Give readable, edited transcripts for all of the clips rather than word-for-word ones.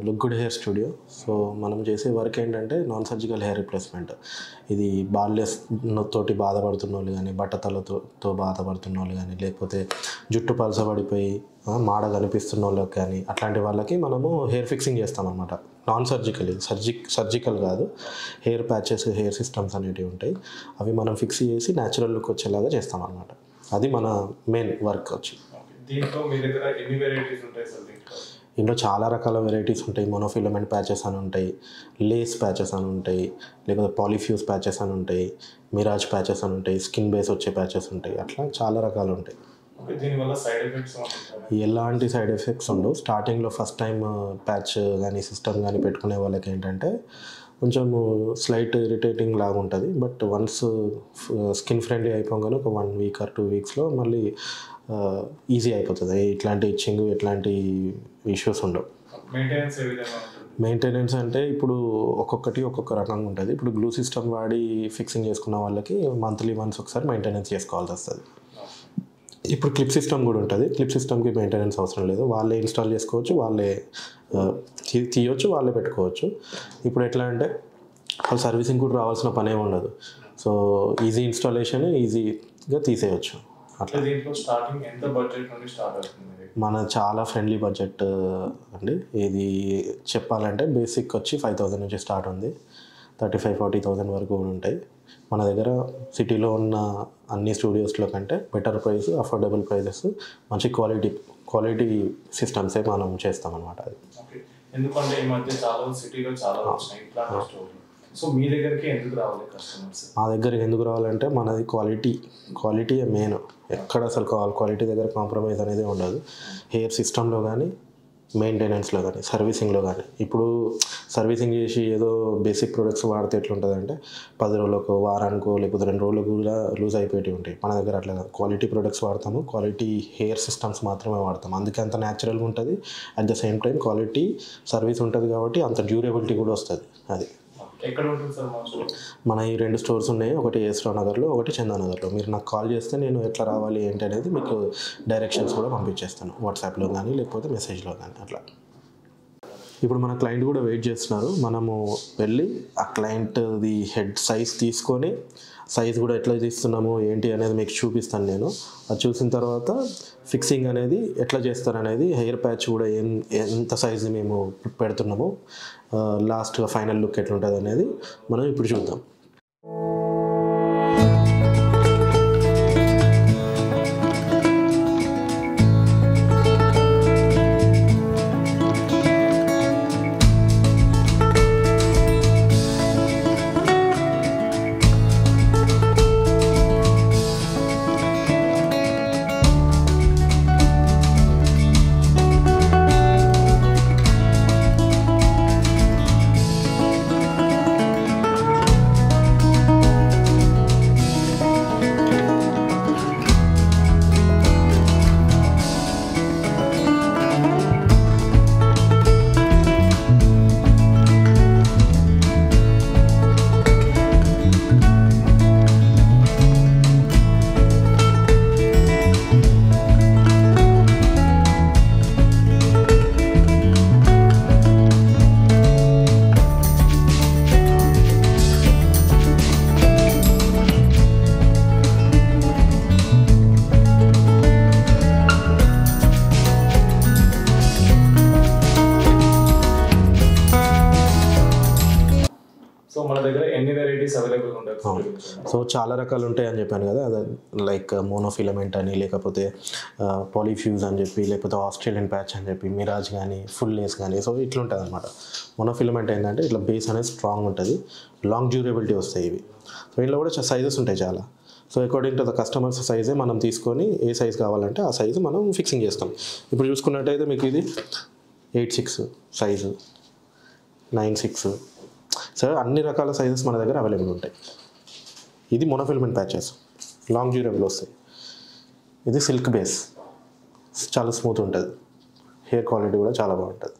Look good hair studio. So మనం చేసే work ఏంటంటే నాన్ సర్జికల్ హెయిర్ రిప్లేస్మెంట్. ఇది బాల్నెస్ తోటి బాధపడుతున్న వాళ్ళు కానీ, బట్టతలతో బాధపడుతున్న వాళ్ళు కానీ, లేకపోతే జుట్టు పలసబడిపోయి మాడ కనిపిస్తున్న వాళ్ళకి కానీ, అట్లాంటి వాళ్ళకి మనము హెయిర్ ఫిక్సింగ్ చేస్తామన్నమాట. నాన్ సర్జికల్ కాదు, హెయిర్ ప్యాచెస్, హెయిర్ సిస్టమ్స్ అనేటివి ఉంటాయి. అవి మనం ఫిక్స్ చేసి న్యాచురల్ లుక్ వచ్చేలాగా చేస్తామన్నమాట. అది మన మెయిన్ వర్క్ వచ్చి. దీంట్లో మీ దగ్గర ఎన్ని వెరైటీస్ ఉంటాయి సార్? ఇందులో చాలా రకాల వెరైటీస్ ఉంటాయి. మోనోఫిలమెంట్ ప్యాచెస్ అని ఉంటాయి, లేస్ ప్యాచెస్ అని ఉంటాయి, లేకపోతే పాలిఫ్యూజ్ ప్యాచెస్ అని ఉంటాయి, మిరాజ్ ప్యాచెస్ అని ఉంటాయి, స్కిన్ బేస్ వచ్చే ప్యాచెస్ ఉంటాయి. అట్లా చాలా రకాలు ఉంటాయి. దీనివల్ల సైడ్ ఎఫెక్ట్స్ ఎలాంటి సైడ్ ఎఫెక్ట్స్ ఉండవు. స్టార్టింగ్లో ఫస్ట్ టైం ప్యాచ్ కానీ సిస్టమ్ కానీ పెట్టుకునే వాళ్ళకి ఏంటంటే కొంచెం స్లైట్ ఇరిటేటింగ్ లాగా ఉంటుంది. బట్ వన్స్ స్కిన్ ఫ్రెండ్లీ అయిపోగానే ఒక 1 వీక్ ఆర్ 2 వీక్స్లో మళ్ళీ ఈజీ అయిపోతుంది. ఇట్లాంటి ఇచ్చింగ్, ఎట్లాంటి ఇష్యూస్ ఉండవు. మెయింటెనెన్స్ అంటే ఇప్పుడు ఒక్కొక్కటి ఒక్కొక్క రకంగా ఉంటుంది. ఇప్పుడు గ్లూ సిస్టమ్ వాడి ఫిక్సింగ్ చేసుకున్న వాళ్ళకి మంత్లీ వన్స్ ఒకసారి మెయింటెనెన్స్ చేసుకోవాల్సి వస్తుంది. ఇప్పుడు క్లిప్ సిస్టమ్ కూడా ఉంటుంది. క్లిప్ సిస్టమ్కి మెయింటెనెన్స్ అవసరం లేదు, వాళ్ళే ఇన్స్టాల్ చేసుకోవచ్చు, వాళ్ళే తీయవచ్చు, వాళ్ళే పెట్టుకోవచ్చు. ఇప్పుడు ఎట్లా అంటే వాళ్ళు సర్వీసింగ్ కూడా రావాల్సిన పనే ఉండదు. సో ఈజీ ఇన్స్టాలేషన్, ఈజీగా తీసేయచ్చు. అట్లా దీంట్లో స్టార్టింగ్ ఎంత బడ్జెట్ నుండి స్టార్ట్ అవుతుంది? మన చాలా ఫ్రెండ్లీ బడ్జెట్ అండి. ఇది చెప్పాలంటే బేసిక్ వచ్చి 5,000 నుంచి స్టార్ట్ ఉంది. 35,000-40,000 వరకు కూడా ఉంటాయి. మన దగ్గర సిటీలో ఉన్న అన్ని స్టూడియోస్లో కంటే బెటర్ ప్రైస్, అఫోర్డబుల్ ప్రైజెస్, మంచి క్వాలిటీ సిస్టమ్సే మనం చేస్తామన్నమాట. అది ఎందుకంటే ఈ మధ్య చాలా సిటీలో చాలా వచ్చినాయి ఇట్లాంటి స్టోర్లు. సో మీ దగ్గరికి ఎందుకు రావాలి కస్టమర్స్? మా దగ్గరికి ఎందుకు రావాలంటే మనది క్వాలిటీ మెయిన్. ఎక్కడ అసలు క్వాలిటీ దగ్గర కాంప్రమైజ్ అనేది ఉండదు. హెయిర్ సిస్టంలో కానీ, మెయింటెనెన్స్లో కానీ, సర్వీసింగ్లో కానీ. ఇప్పుడు సర్వీసింగ్ చేసి ఏదో బేసిక్ ప్రొడక్ట్స్ వాడితే ఎట్లుంటుందంటే 10 రోజులకు, వారానికో, లేకపోతే 2 రోజులకు కూడా లూజ్ అయిపోయి ఉంటాయి. మన దగ్గర అట్లా కాదు. క్వాలిటీ ప్రొడక్ట్స్ వాడతాము, క్వాలిటీ హెయిర్ సిస్టమ్స్ మాత్రమే వాడతాము. అందుకే అంత న్యాచురల్గా ఉంటుంది. At the same time quality service ఉంటుంది కాబట్టి అంత డ్యూరబిలిటీ కూడా వస్తుంది. అది ఎక్కడ ఉంటుంది సార్? మన ఈ 2 స్టోర్స్ ఉన్నాయి. ఒకటి ఏస్రావు నగర్లో, ఒకటి చందానగర్లో. మీరు నాకు కాల్ చేస్తే నేను ఎట్లా రావాలి ఏంటి అనేది మీకు డైరెక్షన్స్ కూడా పంపించేస్తాను, వాట్సాప్లో కానీ లేకపోతే మెసేజ్లో కానీ. అట్లా ఇప్పుడు మన క్లయింట్ కూడా వెయిట్ చేస్తున్నారు. మనము వెళ్ళి ఆ క్లయింట్ది హెడ్ సైజ్ తీసుకొని, సైజ్ కూడా ఎట్లా తీస్తున్నాము ఏంటి అనేది మీకు చూపిస్తాను నేను. అది చూసిన తర్వాత ఫిక్సింగ్ అనేది ఎట్లా చేస్తారనేది, హెయిర్ ప్యాచ్ కూడా ఎంత సైజు మేము పెడుతున్నామో, లాస్ట్గా ఫైనల్ లుక్ ఎట్లుంటుంది అనేది మనం ఇప్పుడు చూద్దాం. సో చాలా రకాలు ఉంటాయి అని చెప్పాను కదా. అదే లైక్ మోనోఫిలమెంట్ అని, లేకపోతే పాలిఫ్యూజ్ అని చెప్పి, లేకపోతే ఆస్ట్రేలియన్ ప్యాచ్ అని చెప్పి, మిరాజ్ కానీ, ఫుల్ లేస్ కానీ. సో ఇట్లా ఉంటుంది అనమాట. మోనోఫిలమెంట్ ఏంటంటే ఇట్లా బేస్ అనేది స్ట్రాంగ్ ఉంటుంది, లాంగ్ డ్యూరబిలిటీ వస్తాయి ఇవి. సో ఇంట్లో కూడా సైజెస్ ఉంటాయి చాలా. So according to the customers సైజే మనం తీసుకొని ఏ సైజ్ కావాలంటే ఆ సైజు మనం ఫిక్సింగ్ చేస్తాం. ఇప్పుడు చూసుకున్నట్టయితే మీకు ఇది 8'6" సైజు, 9'6". సో అన్ని రకాల సైజెస్ మన దగ్గర అవైలబుల్ ఉంటాయి. ఇది మోనోఫిలమెంట్ ప్యాచెస్, లాంగ్ డ్యూరబుల్ వస్తాయి. ఇది సిల్క్ బేస్, చాలా స్మూత్ ఉంటుంది, హెయిర్ క్వాలిటీ కూడా చాలా బాగుంటుంది.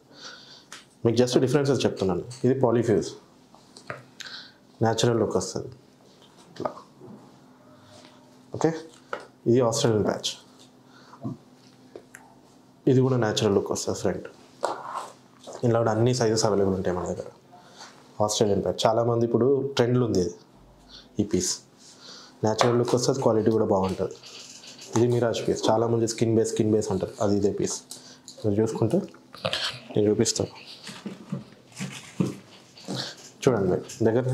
మీకు జస్ట్ డిఫరెన్సెస్ చెప్తున్నాను. ఇది పాలిఫ్యూజ్, న్యాచురల్ లుక్ వస్తుంది ఇట్లా. ఓకే, ఇది ఆస్ట్రేలియన్ ప్యాచ్, ఇది కూడా న్యాచురల్ లుక్ వస్తుంది ఫ్రంట్. ఇలా కూడా అన్ని సైజెస్ అవైలబుల్ ఉంటాయి మన దగ్గర. ఆస్ట్రేలియన్ ప్యాచ్ చాలామంది ఇప్పుడు ట్రెండ్లు ఉంది ఇది. ఈ పీస్ న్యాచురల్ లుక్ వస్తుంది, క్వాలిటీ కూడా బాగుంటుంది. ఇది మిరాజ్ పీస్, చాలామంది స్కిన్ బేస్ అంటారు, అది ఇదే పీస్. మీరు చూసుకుంటే నేను చూపిస్తాను చూడండి. మీరు దగ్గర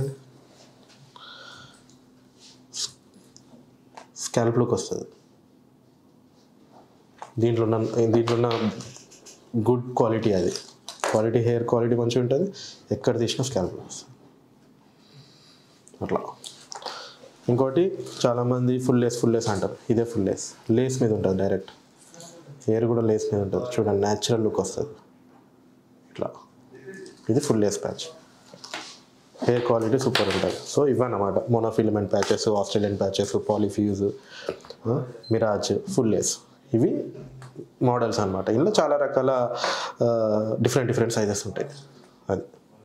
స్కాల్ప్ లుక్ వస్తుంది. దీంట్లో ఉన్న గుడ్ క్వాలిటీ, అది క్వాలిటీ, హెయిర్ క్వాలిటీ మంచిగా ఉంటుంది. ఎక్కడ తీసినా స్కాల్ప్ లుక్ వస్తుంది అట్లా. ఇంకోటి చాలామంది ఫుల్ లేస్ అంటారు, ఇదే ఫుల్ లేస్ మీద ఉంటుంది డైరెక్ట్. హెయిర్ కూడా లేస్ మీద ఉంటుంది. చూడండి న్యాచురల్ లుక్ వస్తుంది ఇట్లా. ఇది full lace patch, hair quality super ఉంటుంది. సో ఇవన్నమాట monofilament patches, Australian patches, polyfuse, Mirage, full lace. ఇవి మోడల్స్ అనమాట. ఇందులో చాలా రకాల డిఫరెంట్ సైజెస్ ఉంటాయి. అది